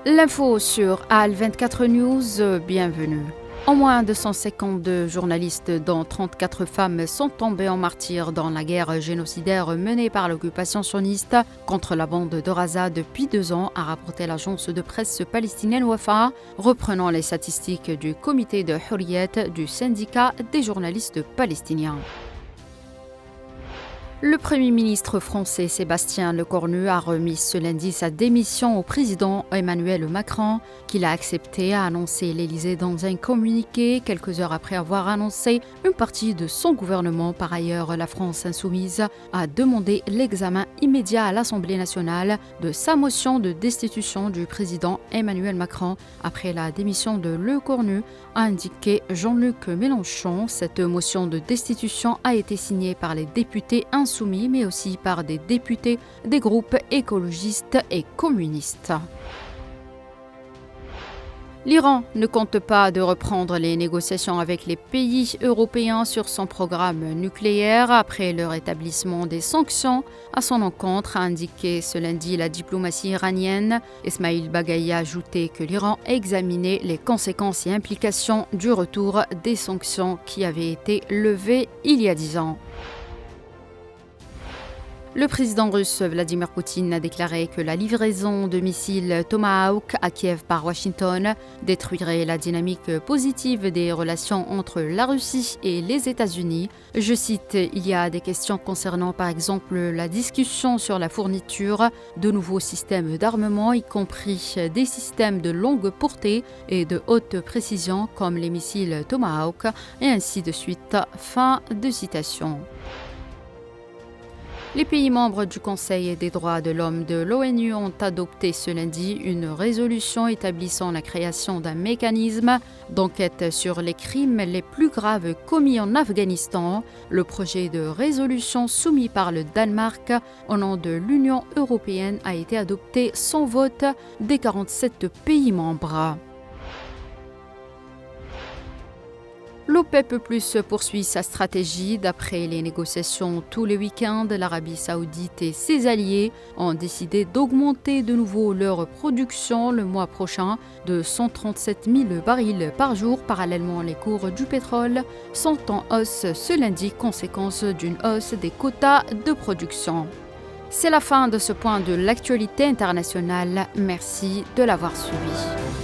L'info sur AL24 News, bienvenue. Au moins 252 journalistes, dont 34 femmes, sont tombés en martyrs dans la guerre génocidaire menée par l'occupation sioniste contre la bande de Gaza depuis 2 ans, a rapporté l'agence de presse palestinienne Wafa, reprenant les statistiques du comité de Hurriyet du syndicat des journalistes palestiniens. Le Premier ministre français Sébastien Lecornu a remis ce lundi sa démission au président Emmanuel Macron, qu'il a accepté, a annoncé l'Élysée dans un communiqué quelques heures après avoir annoncé une partie de son gouvernement. Par ailleurs, la France insoumise a demandé l'examen immédiat à l'Assemblée nationale de sa motion de destitution du président Emmanuel Macron après la démission de Lecornu, a indiqué Jean-Luc Mélenchon. Cette motion de destitution a été signée par les députés insoumis, mais aussi par des députés des groupes écologistes et communistes. L'Iran ne compte pas de reprendre les négociations avec les pays européens sur son programme nucléaire après le rétablissement des sanctions à son encontre, a indiqué ce lundi la diplomatie iranienne. Esmaïl Baghaei a ajouté que l'Iran examinait les conséquences et implications du retour des sanctions qui avaient été levées il y a 10 ans. Le président russe Vladimir Poutine a déclaré que la livraison de missiles Tomahawk à Kiev par Washington détruirait la dynamique positive des relations entre la Russie et les États-Unis. Je cite, « Il y a des questions concernant par exemple la discussion sur la fourniture de nouveaux systèmes d'armement, y compris des systèmes de longue portée et de haute précision comme les missiles Tomahawk, et ainsi de suite. » Fin de citation. Les pays membres du Conseil des droits de l'homme de l'ONU ont adopté ce lundi une résolution établissant la création d'un mécanisme d'enquête sur les crimes les plus graves commis en Afghanistan. Le projet de résolution soumis par le Danemark au nom de l'Union européenne a été adopté sans vote des 47 pays membres. L'OPEP+ poursuit sa stratégie. D'après les négociations tous les week-ends, l'Arabie saoudite et ses alliés ont décidé d'augmenter de nouveau leur production le mois prochain de 137 000 barils par jour. Parallèlement, les cours du pétrole sont en hausse ce lundi, conséquence d'une hausse des quotas de production. C'est la fin de ce point de l'actualité internationale. Merci de l'avoir suivi.